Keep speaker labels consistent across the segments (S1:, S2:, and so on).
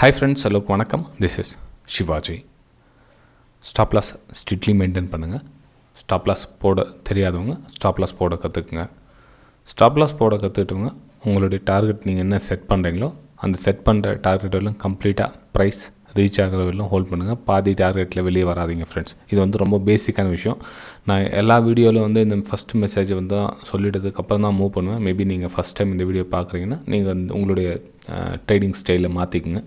S1: Hi friends, hello வணக்கம். This is Shivaji. Stop loss strictly maintain பண்ணுங்க. Stop loss போட தெரியாதவங்க stop loss போட கற்றுக்குங்க. Stop loss போட கற்றுக்கிட்டவங்க உங்களுடைய டார்கெட் நீங்கள் என்ன செட் பண்ணுறீங்களோ அந்த செட் பண்ணுற டார்கெட் எல்லாம் கம்ப்ளீட்டாக ப்ரைஸ் ரீச் ஆகிற வரையிலும் ஹோல்ட் பண்ணுங்கள். பாதி டார்கெட்டில் வெளியே வராதிங்க ஃப்ரெண்ட்ஸ். இது வந்து ரொம்ப பேசிக்கான விஷயம். நான் எல்லா வீடியோவிலும் வந்து இந்த ஃபஸ்ட் மெசேஜை வந்து சொல்லிட்டதுக்கப்புறம் தான் மூவ் பண்ணுவேன். மேபி நீங்கள் ஃபஸ்ட் டைம் இந்த வீடியோ பார்க்குறீங்கன்னா நீங்கள் வந்து உங்களுடைய ட்ரேடிங் ஸ்டைலில் மாற்றிக்குங்க.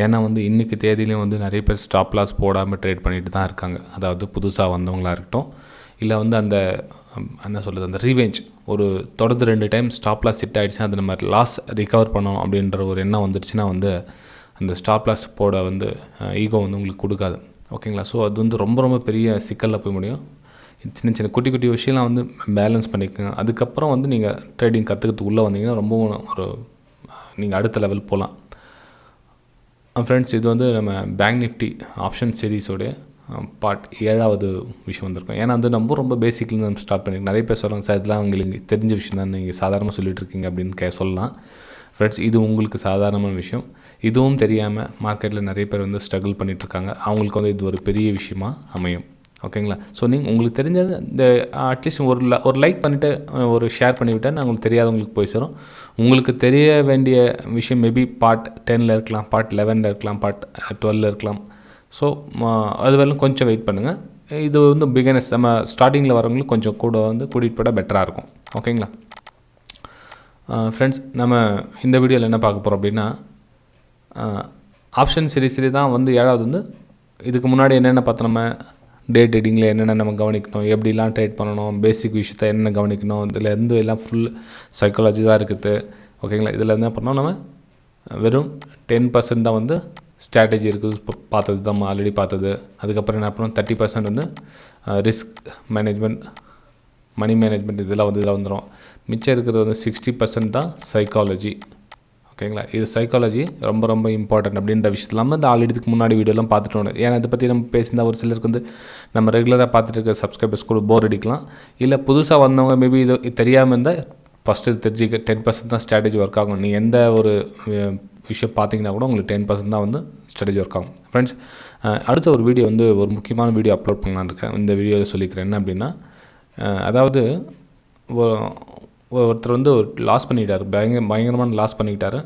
S1: ஏன்னா வந்து இன்றைக்கி தேதியிலையும் வந்து நிறைய பேர் ஸ்டாப் லாஸ் போடாமல் ட்ரேட் பண்ணிட்டு தான் இருக்காங்க. அதாவது புதுசாக வந்தவங்களாக இருக்கட்டும், இல்லை வந்து அந்த என்ன சொல்கிறது, அந்த ரீவேஞ்ச் ஒரு தொடர்ந்து 2 டைம் ஸ்டாப் லாஸ் ஹிட் ஆகிடுச்சுன்னா அது நம்ம லாஸ் ரிகவர் பண்ணணும் அப்படின்ற ஒரு எண்ணம் வந்துடுச்சுன்னா வந்து அந்த ஸ்டாப் லாஸ் போட வந்து ஈகோ வந்து உங்களுக்கு கொடுக்காது. ஓகேங்களா? ஸோ அது வந்து ரொம்ப ரொம்ப பெரிய சிக்கலில் போய் முடியும். சின்ன சின்ன குட்டி குட்டி விஷயம்லாம் வந்து பேலன்ஸ் பண்ணிக்கோங்க. அதுக்கப்புறம் வந்து நீங்கள் ட்ரேடிங் கற்றுக்கிறதுக்கு உள்ளே வந்தீங்கன்னா ரொம்பவும் ஒரு நீங்கள் அடுத்த லெவல் போகலாம். ஃப்ரெண்ட்ஸ், இது வந்து நம்ம Banknifty ஆப்ஷன் சீரீஸோடைய பார்ட் 7வது விஷயம் வந்திருக்கோம். ஏன்னா வந்து ரொம்ப பேசிக்லேருந்து நம்ம ஸ்டார்ட் பண்ணியிருக்கோம். நிறைய பேர் சொல்லுவாங்க, சார் இதெல்லாம் உங்களுக்கு தெரிஞ்ச விஷயம் தான், நீங்கள் சாதாரணமாக சொல்லிகிட்டு இருக்கீங்க அப்படின்னு சொல்லலாம். ஃப்ரெண்ட்ஸ், இது உங்களுக்கு சாதாரணமான விஷயம். இதுவும் தெரியாமல் மார்க்கெட்டில் நிறைய பேர் வந்து ஸ்ட்ரகிள் பண்ணிகிட்ருக்காங்க. அவங்களுக்கு வந்து இது ஒரு பெரிய விஷயமா அமையும். ஓகேங்களா? ஸோ நீங்கள் உங்களுக்கு தெரிஞ்சது இந்த அட்லீஸ்ட் ஒரு லைக் பண்ணிவிட்டு ஒரு ஷேர் பண்ணிவிட்டால் நான் உங்களுக்கு தெரியாதவங்களுக்கு போய் சேரும். உங்களுக்கு தெரிய வேண்டிய விஷயம் மேபி பார்ட் 10ல் இருக்கலாம், பார்ட் 11ல் இருக்கலாம், பார்ட் 12ல் இருக்கலாம். ஸோ அது வரலும் கொஞ்சம் வெயிட் பண்ணுங்கள். இது வந்து பிகினர்ஸ், நம்ம ஸ்டார்டிங்கில் வரவங்களுக்கு கொஞ்சம் கூட வந்து கூட்டிகிட்டு போட பெட்டராக இருக்கும். ஓகேங்களா ஃப்ரெண்ட்ஸ்? நம்ம இந்த வீடியோவில் என்ன பார்க்க போகிறோம் அப்படின்னா, ஆப்ஷன் சீரீஸ்லேயே தான் வந்து 7வது வந்து இதுக்கு முன்னாடி என்னென்ன பார்த்தோம், நம்ம டே ட்ரேடிங்கில் என்னென்ன நம்ம கவனிக்கணும், எப்படிலாம் ட்ரேட் பண்ணணும், பேசிக் விஷயத்தை என்ன கவனிக்கணும், இதில் இருந்து எல்லாம் ஃபுல் சைக்காலஜி தான் இருக்குது. ஓகேங்களா? இதில் என்ன பண்ணோம், நம்ம வெறும் 10% தான் வந்து ஸ்ட்ராட்டஜி இருக்குது, இப்போ பார்த்தது தான் ஆல்ரெடி பார்த்தது. அதுக்கப்புறம் என்ன பண்ணோம், 30% வந்து ரிஸ்க் மேனேஜ்மெண்ட், மணி மேனேஜ்மெண்ட், இதெல்லாம் வந்து இதில் வந்துடும். மிச்சம் இருக்கிறது வந்து 60% தான் சைக்காலஜி. ஓகேங்களா? இது சைக்காலஜி ரொம்ப ரொம்ப இம்பார்ட்டன்ட் அப்படின்ற விஷயத்தெல்லாம் வந்து ஆல்ரெடி இதுக்கு முன்னாடி வீடியோலாம் பார்த்துட்டோம். ஏன்னா இதை பற்றி நம்ம பேசியிருந்தால் ஒரு சிலருக்கு வந்து நம்ம ரெகுலராக பார்த்துட்டு இருக்க சப்ஸ்கிரைபர்ஸ் கூட போர் அடிக்கலாம். இல்லை புதுசாக வந்தவங்க மேபி இது தெரியாமல் இருந்தால் ஃபஸ்ட்டு இது தெரிஞ்சுக்க 10% தான் ஸ்ட்ராட்டஜி ஒர்க் ஆகும். நீங்கள் எந்த ஒரு விஷயம் பார்த்தீங்கன்னா கூட உங்களுக்கு 10% தான் வந்து ஸ்ட்ராட்டஜி ஒர்க் ஆகும். ஃப்ரெண்ட்ஸ், அடுத்த ஒரு வீடியோ வந்து ஒரு முக்கியமான வீடியோ அப்லோட் பண்ணலான்னு இருக்கேன். இந்த வீடியோவில் சொல்லிக்கிறேன் என்ன அப்படின்னா, அதாவது ஒருத்தர் வந்து லாஸ் பண்ணிட்டார், பயங்கரமான லாஸ் பண்ணிக்கிட்டார்.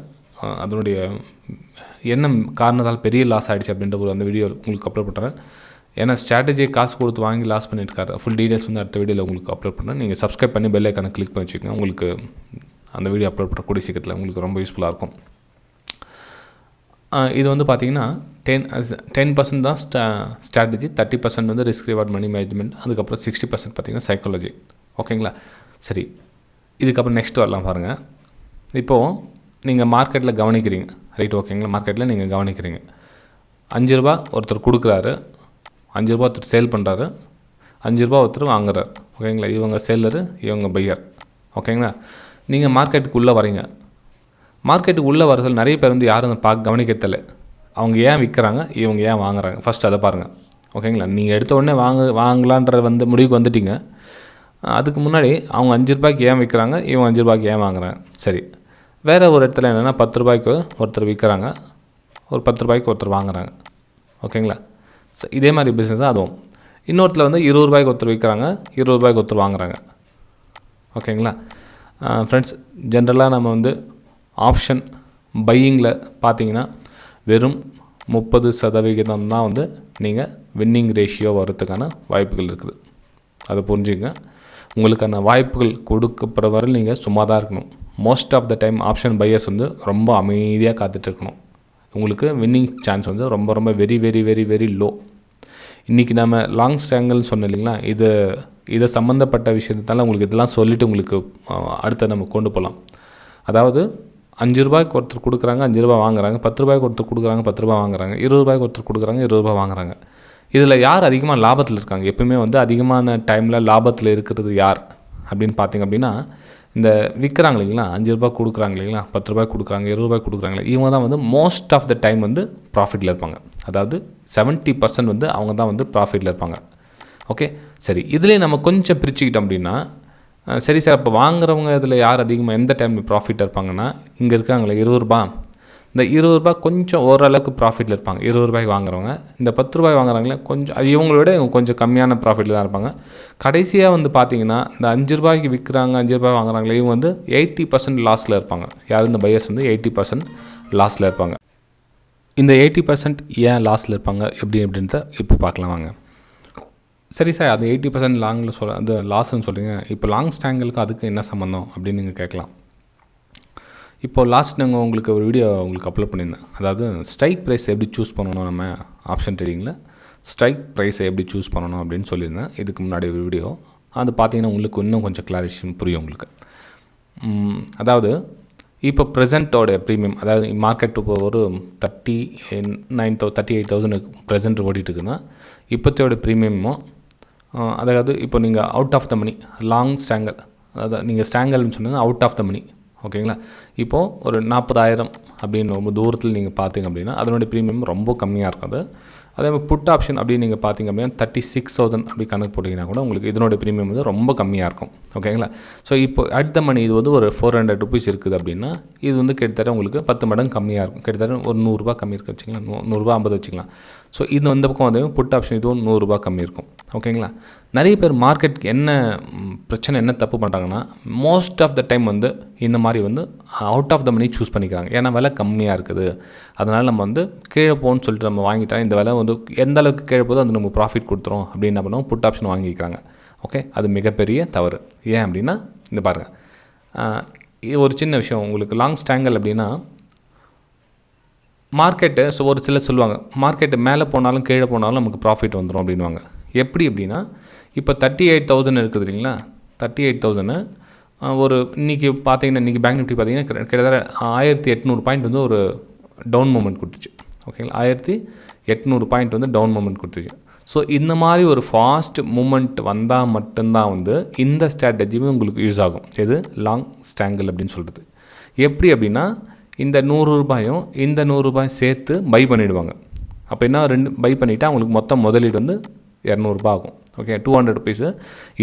S1: அதனுடைய என்ன காரணத்தால் பெரிய லாஸ் ஆகிடுச்சு அப்படின்ற ஒரு அந்த வீடியோ உங்களுக்கு அப்லோட் பண்ணுறேன். ஏன்னா ஸ்ட்ராட்டஜியை காசு கொடுத்து வாங்கி லாஸ் பண்ணியிருக்காரு. ஃபுல் டீட்டெயில்ஸ் வந்து அடுத்த வீடியோவில் உங்களுக்கு அப்லோட் பண்ணுறேன். நீங்கள் சப்ஸ்கிரைப் பண்ணி பெல் ஐக்கானை கிளிக் பண்ணி வச்சுக்கோங்க. உங்களுக்கு அந்த வீடியோ அப்லோட் பண்ணுற கூடிய சீக்கிரத்தில் உங்களுக்கு ரொம்ப யூஸ்ஃபுல்லாக இருக்கும். இது வந்து பார்த்திங்கன்னா 10% தான் ஸ்ட்ராட்டஜி, 30% வந்து ரிஸ்க் ரிவார்ட் மணி மேனேஜ்மெண்ட், அதுக்கப்புறம் 60% பார்த்திங்கன்னா சைக்காலஜி. ஓகேங்களா? சரி, இதுக்கப்புறம் நெக்ஸ்ட் வரலாம் பாருங்கள். இப்போது நீங்கள் மார்க்கெட்டில் கவனிக்கிறீங்க, ரைட்? ஓகேங்களா? மார்க்கெட்டில் நீங்கள் கவனிக்கிறீங்க, 5 ரூபா ஒருத்தர் கொடுக்குறாரு, 5 ரூபா ஒருத்தர் சேல் பண்ணுறாரு, 5 ரூபா ஒருத்தர் வாங்குறாரு. ஓகேங்களா? இவங்க சேலரு, இவங்க பையர். ஓகேங்களா? நீங்கள் மார்க்கெட்டுக்கு உள்ளே வரீங்க. மார்க்கெட்டுக்கு உள்ளே வரதில் நிறைய பேர் வந்து யாரும் கவனிக்கத்தில்லை. அவங்க ஏன் விற்கிறாங்க, இவங்க ஏன் வாங்குறாங்க, ஃபஸ்ட் அதை பாருங்கள். ஓகேங்களா? நீங்கள் எடுத்த உடனே வாங்கலான்ற வந்து முடிவுக்கு வந்துட்டீங்க. அதுக்கு முன்னாடி அவங்க 5 ரூபாய்க்கு ஏன் விற்கிறாங்க, இவங்க 5 ரூபாய்க்கு ஏன் வாங்குறாங்க. சரி, வேறு ஒரு இடத்துல என்னென்னா 10 ரூபாய்க்கு ஒருத்தர் விற்கிறாங்க, ஒரு 10 ரூபாய்க்கு ஒருத்தர் வாங்குறாங்க. ஓகேங்களா? இதே மாதிரி பிஸ்னஸ் தான் அதுவும். இன்னொருத்தில் வந்து 20 ரூபாய்க்கு ஒருத்தர் விற்கிறாங்க, 20 ரூபாய்க்கு ஒருத்தர் வாங்குறாங்க. ஓகேங்களா ஃப்ரெண்ட்ஸ்? ஜென்ரலாக நம்ம வந்து ஆப்ஷன் பையிங்கில் பார்த்தீங்கன்னா வெறும் 30% தான் வந்து நீங்கள் வின்னிங் ரேஷியோ வரதுக்கான வாய்ப்புகள் இருக்குது. அதை புரிஞ்சுங்க. உங்களுக்கான வாய்ப்புகள் கொடுக்கப்படுற வரை நீங்கள் சும்மா தான் இருக்கணும். Most of the time option buyers வந்து ரொம்ப அமைதியாக காத்துட்ருக்கணும். உங்களுக்கு வின்னிங் சான்ஸ் வந்து ரொம்ப ரொம்ப very very very very low. இன்றைக்கி நம்ம லாங் ஸ்ட்ராங்கல்னு சொன்னோம் இல்லைங்களா, இதை சம்மந்தப்பட்ட விஷயத்தால் உங்களுக்கு இதெல்லாம் சொல்லிவிட்டு உங்களுக்கு அடுத்த நம்ம கொண்டு போகலாம். அதாவது 5 ரூபாய்க்கு ஒருத்தர் கொடுக்குறாங்க, 5 ரூபா வாங்குறாங்க, 10 ரூபாய்க்கு ஒருத்தர் கொடுக்குறாங்க, 10 ரூபா வாங்குறாங்க, 20 ரூபாய்க்கு ஒருத்தர் கொடுக்குறாங்க, 20 ரூபா வாங்குறாங்க. இதில் யார் அதிகமாக லாபத்தில் இருக்காங்க? எப்பவுமே வந்து அதிகமான டைமில் லாபத்தில் இருக்கிறது யார் அப்படின்னு பார்த்திங்க அப்படின்னா, இந்த விற்கிறாங்க இல்லைங்களா, 5 ரூபாய் கொடுக்குறாங்க இல்லைங்களா, 10 ரூபாய் கொடுக்குறாங்க, 20 ரூபாய் கொடுக்குறாங்களே, இவங்க தான் வந்து மோஸ்ட் ஆஃப் த டைம் வந்து ப்ராஃபிட்டில் இருப்பாங்க. அதாவது 70% வந்து அவங்க தான் வந்து ப்ராஃபிட்டில் இருப்பாங்க. ஓகே, சரி, இதிலே நம்ம கொஞ்சம் பிரிச்சுக்கிட்டோம் அப்படின்னா, சரி சார், அப்போ வாங்குறவங்க இதில் யார் அதிகமாக எந்த டைமில் ப்ராஃபிட்டாக இருப்பாங்கன்னா, இங்கே இருக்காங்களே 20 ரூபா, இந்த ரூ. 20 கொஞ்சம் ஓரளவுக்கு ப்ராஃபிட்டில் இருப்பாங்க. ரூ. 20 வாங்குறவங்க இந்த ரூ. 10 வாங்குறாங்களே கொஞ்சம் அது இவங்கள விட இவங்க கொஞ்சம் கம்மியான ப்ராஃபிட்டில் தான் இருப்பாங்க. கடைசியாக வந்து பார்த்தீங்கன்னா இந்த ரூ. 5 விற்கிறாங்க, ரூ. 5 வாங்குறாங்களே இவங்க வந்து 80% லாஸில் இருப்பாங்க. யாரும் இந்த பையர்ஸ் வந்து 80% லாஸில் இருப்பாங்க. இந்த 80% ஏன் லாஸில் இருப்பாங்க எப்படின்றத இப்போ பார்க்கலாம் வாங்க. சரி சார், அது 80% லாங்கில் அது லாஸ்ன்னு சொல்கிறீங்க, இப்போ லாங் ஸ்டாங்கிலுக்கு அதுக்கு என்ன சம்மந்தம் அப்படின்னு நீங்கள் கேட்கலாம். இப்போது லாஸ்ட் நாங்கள் உங்களுக்கு ஒரு வீடியோ உங்களுக்கு அப்லோட் பண்ணியிருந்தேன். அதாவது ஸ்ட்ரைக் ப்ரைஸ் எப்படி சூஸ் பண்ணணும், நம்ம ஆப்ஷன் ட்ரேடிங்கில் ஸ்ட்ரைக் ப்ரைஸை எப்படி சூஸ் பண்ணணும் அப்படின்னு சொல்லியிருந்தேன். இதுக்கு முன்னாடி ஒரு வீடியோ அது பார்த்தீங்கன்னா உங்களுக்கு இன்னும் கொஞ்சம் கிளாரிஃபிகேஷன் புரியும் உங்களுக்கு. இப்போ ப்ரெசென்ட்டோட ப்ரீமியம், அதாவது மார்க்கெட் இப்போ ஒரு 38,000 ப்ரெசென்ட் ஓடிட்டுருக்குன்னா இப்போத்தையோட ப்ரீமியமும், அதாவது இப்போ நீங்கள் out of the money long strangle, அதாவது நீங்கள் ஸ்டாங்கல்னு சொன்னீங்கன்னா அவுட் ஆஃப் த மணி, ஓகேங்களா. இப்போது ஒரு 40,000 அப்படின்னு ரொம்ப தூரத்தில் நீங்கள் பார்த்தீங்க அப்படின்னா அதனுடைய ப்ரீமியம் ரொம்ப கம்மியாக இருக்கும். அதே மாதிரி புட் ஆப்ஷன் அப்படின்னு நீங்கள் பார்த்தீங்க அப்படின்னா 36,000 அப்படி கணக்கு போட்டிங்கன்னா கூட உங்களுக்கு இதனுடைய ப்ரீமியம் வந்து ரொம்ப கம்மியாக இருக்கும், ஓகேங்களா. ஸோ இப்போ அட் த மணி இது வந்து ஒரு ₹400 இருக்குது அப்படின்னா இது வந்து கிட்டத்தட்ட உங்களுக்கு 10 மடங்கு கம்மியாக இருக்கும். கிட்டத்தட்ட ஒரு ₹100 கம்மி இருக்குது வச்சுக்கலாம், ₹100 வச்சுக்கலாம். ஸோ இது இந்த பக்கம் வந்து புட் ஆப்ஷன் இதுவும் ₹100 கம்மி இருக்கும், ஓகேங்களா. நிறைய பேர் மார்க்கெட்டுக்கு என்ன பிரச்சனை, என்ன தப்பு பண்ணுறாங்கன்னா மோஸ்ட் ஆஃப் த டைம் வந்து இந்த மாதிரி வந்து out of the money choose பண்ணிக்கிறாங்க. ஏன்னா விலை கம்மியாக இருக்குது, அதனால் நம்ம வந்து கீழே போகணும்னு சொல்லிட்டு நம்ம வாங்கிட்டா இந்த விலை வந்து எந்த அளவுக்கு கீழே போதோ அது நம்ம ப்ராஃபிட் கொடுத்துரும் அப்படின்னு என்ன பண்ணுவோம், புட் ஆப்ஷன் வாங்கிக்கிறாங்க. ஓகே, அது மிகப்பெரிய தவறு. ஏன் அப்படின்னா இந்த பாருங்கள், ஒரு சின்ன விஷயம் உங்களுக்கு லாங் ஸ்டாங்கல் அப்படின்னா மார்க்கெட்டு, ஸோ ஒரு சிலர் சொல்லுவாங்க மார்க்கெட்டு மேலே போனாலும் கீழே போனாலும் நமக்கு ப்ராஃபிட் வந்துடும் அப்படின்வாங்க. எப்படி அப்படின்னா இப்போ 38,000 இருக்குது இல்லைங்களா, 38,000 ஒரு இன்றைக்கி பார்த்தீங்கன்னா இன்றைக்கி பேங்க் நிஃப்டி பார்த்தீங்கன்னா கிட்டத்தட்ட 1,800 பாயிண்ட் வந்து ஒரு டவுன் மூமெண்ட் கொடுத்துச்சு, ஓகேங்களா. 1,800 பாயிண்ட் வந்து டவுன் மூமெண்ட் கொடுத்துச்சு. ஸோ இந்த மாதிரி ஒரு ஃபாஸ்ட் மூமெண்ட் வந்தால் மட்டும்தான் வந்து இந்த ஸ்ட்ராட்டஜியும் உங்களுக்கு யூஸ் ஆகும். எது லாங் ஸ்டாங்கிள் அப்படின்னு சொல்கிறது. எப்படி அப்படின்னா இந்த ₹100 இந்த ₹100 சேர்த்து பை பண்ணிவிடுவாங்க. அப்போ என்ன, 2 பை பண்ணிவிட்டு அவங்களுக்கு மொத்தம் முதலீடு வந்து ₹200 ஆகும். ஓகே, ₹200.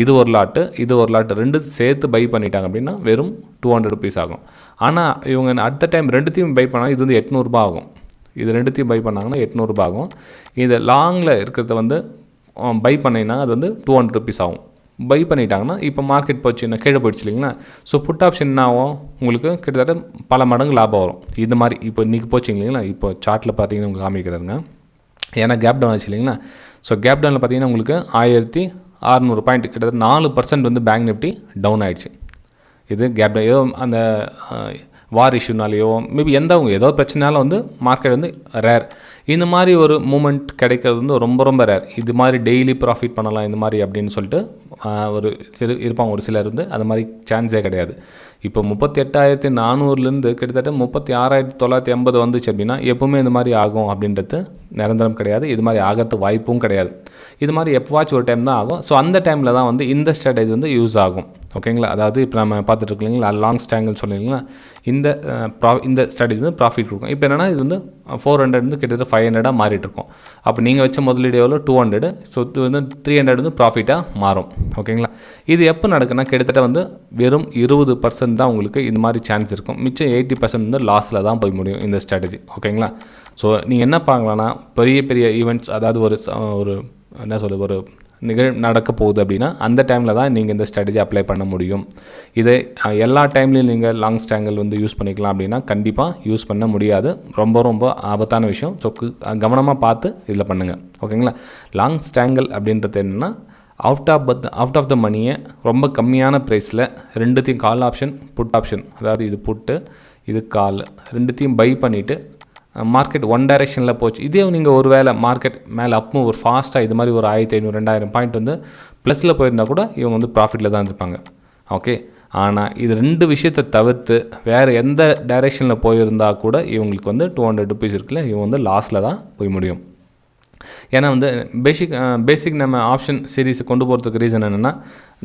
S1: இது ஒரு லாட்டு, இது ஒரு லாட்டு, 2 சேர்த்து பை பண்ணிட்டாங்க அப்படின்னா வெறும் ₹200 ஆகும். ஆனால் இவங்க அடுத்த டைம் 2த்தையும் பை பண்ணால் இது வந்து ₹800 ஆகும். இது 2த்தையும் பை பண்ணாங்கன்னா ₹800 ஆகும். இது லாங்கில் இருக்கிறத வந்து பை பண்ணிங்கன்னா அது வந்து ₹200 ஆகும். பை பண்ணிட்டாங்கன்னா இப்போ மார்க்கெட் போச்சு, என்ன கீழே போயிடுச்சு இல்லைங்களா. ஸோ புட் ஆப்ஷன் என்ன ஆகும், உங்களுக்கு கிட்டத்தட்ட பல மடங்கு லாபம் வரும். இது மாதிரி இப்போ இன்றைக்கி போச்சு இல்லைங்களா, இப்போ சார்ட்டில் பார்த்தீங்கன்னா உங்களுக்கு காமிக்கிறாருங்க. ஏன்னா கேப் டவுன் ஆச்சு இல்லைங்களா. ஸோ கேப் டவுனில் பார்த்தீங்கன்னா உங்களுக்கு 1,600 பாயிண்ட், கிட்டத்தட்ட 4% வந்து பேங்க் நிஃப்டி டவுன் ஆகிடுச்சு. இது கேப் டவுன் ஏதோ அந்த வார் இஷ்யூனாலேயோ மேபி ஏதோ பிரச்சனைனால வந்து மார்க்கெட் வந்து ரேர். இந்த மாதிரி ஒரு மூமெண்ட் கிடைக்கிறது வந்து ரொம்ப ரொம்ப ரேர். இது மாதிரி டெய்லி ப்ராஃபிட் பண்ணலாம் இந்த மாதிரி அப்படின்னு சொல்லிட்டு ஒரு இருப்பாங்க ஒரு சிலர் வந்து, அது மாதிரி சான்ஸே கிடையாது. இப்போ 38,400லேருந்து கிட்டத்தட்ட 36,980 வந்துச்சு அப்படின்னா எப்போவுமே இந்த மாதிரி ஆகும் அப்படின்றது நிரந்தரம் கிடையாது. இது மாதிரி ஆகிறது வாய்ப்பும் கிடையாது. இது மாதிரி எப்போவாச்சும் ஒரு டைம் தான் ஆகும். ஸோ அந்த டைமில் தான் வந்து இந்த ஸ்ட்ராட்டஜி வந்து யூஸ் ஆகும், ஓகேங்களா. அதாவது இப்போ நம்ம பார்த்துட்டு இல்லைங்களா லாங் ஸ்டாங்கிள் சொல்லிங்களா, இந்த ஸ்ட்ராட்டஜி வந்து ப்ராஃபிட் கொடுக்கும். இப்போ என்னென்னா இது வந்து 400 வந்து கிட்டத்தட்ட 500 மாறிட்டு இருக்கும். அப்போ நீங்கள் வச்ச முதலீடு எவ்வளோ 200, ஸோ இது வந்து 300 வந்து ப்ராஃபிட்டாக மாறும், ஓகேங்களா. இது எப்போ நடக்குன்னா கிட்டத்தட்ட வந்து வெறும் 20% தான் உங்களுக்கு இது மாதிரி சான்ஸ் இருக்கும். மிச்சம் 80% வந்து லாஸில் தான் போய் முடியும் இந்த ஸ்ட்ராட்டஜி, ஓகேங்களா. ஸோ நீங்கள் என்ன பார்க்கலான்னா பெரிய பெரிய ஈவெண்ட்ஸ், அதாவது ஒரு என்ன சொல்ல ஒரு நடக்க போகுது அப்படின்னா அந்த டைமில் தான் நீங்கள் இந்த ஸ்ட்ராட்டஜி அப்ளை பண்ண முடியும். இதை எல்லா டைம்லையும் நீங்கள் லாங் ஸ்டாங்கிள் வந்து யூஸ் பண்ணிக்கலாம் அப்படின்னா கண்டிப்பாக யூஸ் பண்ண முடியாது. ரொம்ப ரொம்ப ஆபத்தான விஷயம். ஸோ கவனமாக பார்த்து இதில் பண்ணுங்கள், ஓகேங்களா. லாங் ஸ்டாங்கிள் அப்படின்றது என்னென்னா அவுட் ஆஃப் த மணியை ரொம்ப கம்மியான ப்ரைஸில் 2த்தையும் கால் ஆப்ஷன் புட் ஆப்ஷன், அதாவது இது புட்டு இது கால், 2த்தையும் பை பண்ணிவிட்டு மார்க்கெட் ஒன் டைரெக்ஷனில் போச்சு. இதே நீங்கள் ஒரு வேளை மார்க்கெட் மேலே அப்பும் ஒரு ஃபாஸ்ட்டாக இது மாதிரி ஒரு 1,500 2,000 பாயிண்ட் வந்து ப்ளஸில் போயிருந்தால் கூட இவங்க வந்து ப்ராஃபிட்டில் தான் இருந்திருப்பாங்க, ஓகே. ஆனால் இது 2 விஷயத்தை தவிர்த்து வேறு எந்த டைரெக்ஷனில் போயிருந்தால் கூட இவங்களுக்கு வந்து ₹200 இருக்குல்ல, இவங்க வந்து லாஸில் தான் போய் முடியும். ஏன்னா வந்து பேசிக் நம்ம ஆப்ஷன் சீரீஸை கொண்டு போகிறதுக்கு ரீசன் என்னென்னா,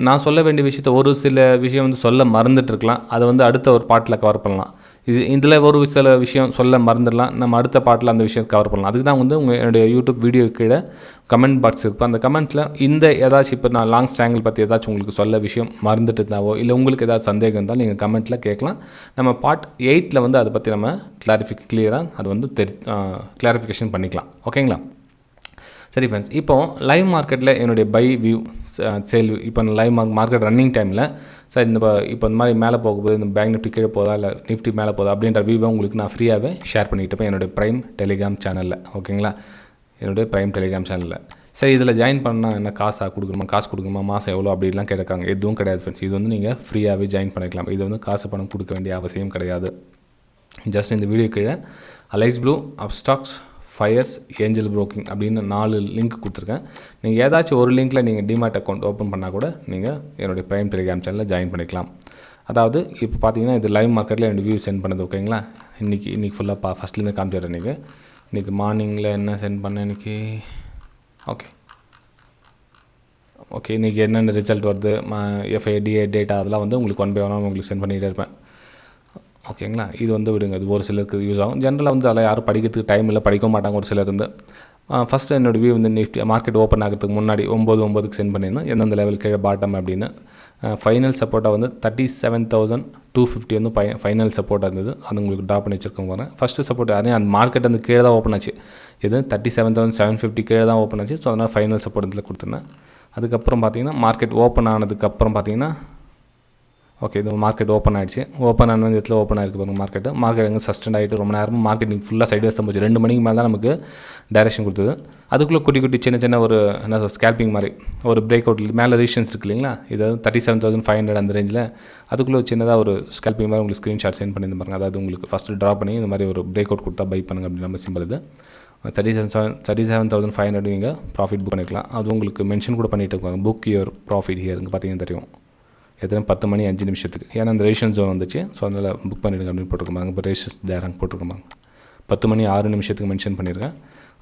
S1: நான் சொல்ல வேண்டிய விஷயத்த ஒரு சில விஷயம் வந்து சொல்ல மறந்துட்டுருக்கலாம், அதை வந்து அடுத்த ஒரு பாட்டில் கவர் பண்ணலாம். இதில் ஒரு சில விஷயம் சொல்ல மறந்துடலாம், நம்ம அடுத்த பாட்டில் அந்த விஷயம் கவர் பண்ணலாம். அதுக்கு தான் வந்து என்னுடைய யூடியூப் வீடியோ கீழே கமெண்ட் பாக்ஸ் இருக்கும். அந்த கமெண்ட்டில் இந்த ஏதாச்சும் இப்போ நான் லாங் ஸ்ட்ராங்கிள் பற்றி ஏதாச்சும் உங்களுக்கு சொல்ல விஷயம் மறந்துட்டு இருந்தாவோ இல்லை உங்களுக்கு ஏதாவது சந்தேகம் இருந்தாலும் நீங்கள் கமெண்ட்டில் கேட்கலாம். நம்ம பார்ட் 8ல் வந்து அதை பற்றி நம்ம கிளியராக அது வந்து கிளாரிஃபிகேஷன் பண்ணிக்கலாம். ஓகேங்களா? சரி ஃப்ரெண்ட்ஸ், இப்போது லைவ் மார்க்கெட்டில் என்னுடைய பை வியூ சேல் இப்போ லைவ் மார்க்கெட் ரன்னிங் டைமில் சார் இப்போ இந்த மாதிரி மேலே போகும்போது இந்த பேங்க் நிஃப்டி கீழே போதா இல்லை நிஃப்டி மேலே போதா அப்படின்ற வியூவை உங்களுக்கு நான் ஃப்ரீயாகவே ஷேர் பண்ணிக்கிட்டு இருப்பேன் என்னுடைய ப்ரைம் டெலிகிராம் சேனலில். ஓகேங்களா? என்னுடைய ப்ரைம் டெலிகிராம் சேனலில். சரி, இதில் ஜாயின் பண்ணால் என்ன காசு கொடுக்கணுமா, மாதம் எவ்வளோ அப்படிலாம் கேட்குறாங்க. எதுவும் கிடையாது ஃப்ரெண்ட்ஸ். இது வந்து நீங்கள் ஃப்ரீயாகவே ஜாயின் பண்ணிக்கலாம். இது வந்து காசு பணம் கொடுக்க வேண்டிய அவசியம் கிடையாது. ஜஸ்ட் இந்த வீடியோ கீழே Alice Blue, Upstox, Fyers, Angel Broking அப்படின்னு 4 லிங்க் கொடுத்துருக்கேன். நீங்கள் ஏதாச்சும் ஒரு லிங்க்கில் நீங்கள் டிமேட் அக்கௌண்ட் ஓப்பன் பண்ணால் கூட நீங்கள் என்னுடைய ப்ரைம் டெலிகிராம் சேனலில் ஜாயின் பண்ணிக்கலாம். அதாவது இப்போ பார்த்தீங்கன்னா இது லைவ் மார்க்கெட்டில் என்னோடய வியூ சென்ட் பண்ணது. ஓகேங்களா? இன்றைக்கி ஃபுல்லாக ஃபஸ்ட்லேருந்து காமிச்சிடுறேன். இன்றைக்கி மார்னிங்கில் என்ன சென்ட் பண்ணேன் இன்றைக்கி. ஓகே இன்றைக்கி என்னென்ன ரிசல்ட் வருது, எஃப்ஐடிஏ டேட்டா அதெல்லாம் வந்து உங்களுக்கு 1 by 1 உங்களுக்கு சென்ட் பண்ணிகிட்டே இருப்பேன். ஓகேங்களா? இது வந்து விடுங்க, இது ஒரு சிலருக்கு யூஸ் ஆகும். ஜென்ரலாக வந்து அதெல்லாம் யாரும் படிக்கிறதுக்கு டைம் இல்லை, படிக்க மாட்டாங்க ஒரு சிலர் இருந்து. ஃபஸ்ட்டு என்னோடய வியூ வந்து நிஃப்டி மார்க்கெட் ஓப்பன் ஆகிறதுக்கு முன்னாடி 9:09க்கு சென்ட் பண்ணியிருந்தேன். எந்தெந்த லெவல் கீழே பாட்டம் அப்படின்னு. ஃபைனல் சப்போர்ட்டாக வந்து 37,250 வந்து ஃபைனல் சப்போர்ட்டாக இருந்தது. அது உங்களுக்கு ட்ரா பண்ணி வச்சுருக்கோங்க பாருங்கள். ஃபஸ்ட்டு சப்போர்ட் அதே அந்த மார்க்கெட் வந்து கீழே தான் ஓப்பன் ஆச்சு. இது 37,750 கீழே தான் ஓப்பன் ஆச்சு. ஸோ அதனால் ஃபைனல் சப்போர்ட் இதில் கொடுத்துருந்தேன். அதுக்கப்புறம் பார்த்தீங்கன்னா மார்க்கெட் ஓப்பன் ஆனதுக்கப்புறம் பார்த்தீங்கன்னா இது மார்க்கெட் ஓப்பன் ஆகிடுச்சு. ஓப்பன் ஆன இடத்துல ஓப்பன் ஆகிருக்கு பாருங்கள். மார்க்கெட் எங்கே சஸ்டெண்ட் ஆகிட்டு ரொம்ப நேரமாக மார்க்கெட் நீங்கள் ஃபுல்லாக சைட்வேஸ் தான் போச்சு. 2 மணிக்கு மேலே தான் நமக்கு டைரெக்ஷன் கொடுத்தது. அதுக்குள்ளே குட்டி சின்ன ஒரு ஸ்கேல்பிங் மாதிரி ஒரு பிரேக் அவுட் மேலே ரீஷன்ஸ் இருக்குது இல்லைங்களா, இது 37,500 அந்த ரேஞ்சில். அதுக்குள்ளே சின்னதாக ஒரு ஸ்கேல்பிங் மாதிரி உங்களுக்கு ஸ்க்ரீன்ஷாட் சென்ட் பண்ணியிருந்த பாருங்கள். அதாவது உங்களுக்கு ஃபஸ்ட்டு ட்ரா பண்ணி இந்த மாதிரி ஒரு பிரேக் அவுட் கொடுத்தா பை பண்ணுங்க அப்படின்னு நம்ம சிம்பிள். இது 37,500 நீங்கள் ப்ராஃபிட் புக் பண்ணிக்கலாம். அது உங்களுக்கு மென்ஷன் கூட பண்ணிட்டு இருக்காங்க, புக் யுவர் ப்ராஃபிட் ஹியர். இங்கே பார்த்தீங்கன்னா தெரியும் எத்தனை 10 மணி 5 நிமிஷத்துக்கு. ஏன்னா அந்த ரேஷன் ஜோன் வந்துச்சு. ஸோ அதனால் புக் பண்ணிடுங்க அப்படின்னு போட்டிருக்காங்க. இப்போ ரேஷன்ஸ் தேரங்க போட்டிருக்காங்க. 10 மணி 6 நிமிஷத்துக்கு மென்ஷன் பண்ணியிருக்கேன்.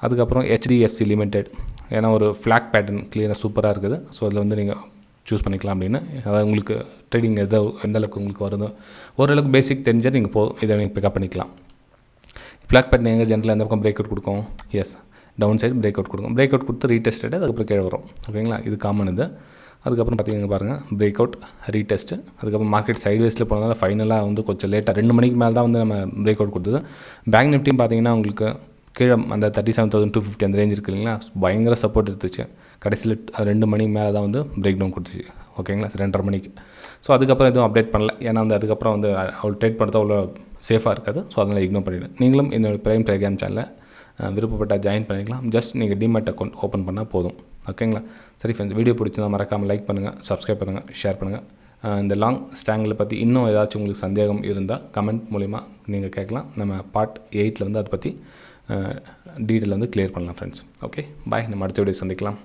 S1: அதுக்கப்புறம் HDFC லிமிடெட், ஏன்னா ஒரு ஃப்ளாக் பேட்டர்ன் கிளியராக சூப்பராக இருக்குது. ஸோ அதில் வந்து நீங்கள் சூஸ் பண்ணிக்கலாம் அப்படின்னு. அதாவது உங்களுக்கு ட்ரேடிங் எந்த அளவுக்கு உங்களுக்கு வருதோ ஓரளவுக்கு பேசிக் தெரிஞ்சால் நீங்கள் இதை நீங்கள் பிக்கப் பண்ணிக்கலாம். ஃப்ளாக் பேட்டர்ன் எங்கே ஜென்ரலாக எந்த பக்கம் பிரேக் அவுட் கொடுக்கும், டவுன் சைடு பிரேக் அவுட் கொடுக்கும். பிரேக் அவுட் கொடுத்து ரீடெஸ்ட் அதுக்கப்புறம் கீழே வரும். ஓகேங்களா? இது காமன். இது அதுக்கப்புறம் பார்த்தீங்கன்னா பாருங்கள், பிரேக் அவுட், ரீடெஸ்ட்டு, அதுக்கப்புறம் மார்க்கெட் சைட்வேஸில் போனதால் ஃபைனலாக வந்து கொஞ்சம் லேட்டாக 2 மணிக்கு மேலே தான் வந்து நம்ம பிரேக் அவுட் கொடுத்தது. பேங்க் நிஃப்டியும் பார்த்தீங்கன்னா உங்களுக்கு கீழே அந்த 37,250 அந்த ரேஞ்ச் இருக்குது இல்லைங்களா, பயங்கர சப்போர்ட் எடுத்துச்சு. கடைசியில் 2 மணிக்கு மேலே தான் வந்து பிரேக் டவுன் கொடுத்துச்சு. ஓகேங்களா? 2:30 மணிக்கு. ஸோ அதுக்கப்புறம் எதுவும் அப்டேட் பண்ணல. ஏன்னா வந்து அதுக்கப்புறம் வந்து அவ்வளோ ட்ரேட் பண்ணுறது அவ்வளோ சேஃபாக இருக்காது. ஸோ அதனால் இக்னோர் பண்ணிவிடுங்க. நீங்களும் என்னோடய ப்ரைம் டெலிகிராம் சேனலில் விருப்பப்பட்டால் ஜாயின் பண்ணிக்கலாம். ஜஸ்ட் நீங்கள் டிமேட் அக்கௌண்ட் ஓப்பன் பண்ணால் போதும். ஓகேங்களா? சரி ஃப்ரெண்ட்ஸ், வீடியோ பிடிச்சிருந்தா மறக்காமல் லைக் பண்ணுங்கள், சப்ஸ்கிரைப் பண்ணுங்கள், ஷேர் பண்ணுங்கள். இந்த லாங் ஸ்டாங்கில் பற்றி இன்னும் ஏதாச்சும் உங்களுக்கு சந்தேகம் இருந்தால் கமெண்ட் மூலிமா நீங்கள் கேட்கலாம். நம்ம பார்ட் 8ல் வந்து அதை பற்றி டீட்டெயில் வந்து கிளியர் பண்ணலாம் ஃப்ரெண்ட்ஸ். ஓகே, பாய். நம்ம அடுத்த வீடியோ சந்திக்கலாம்.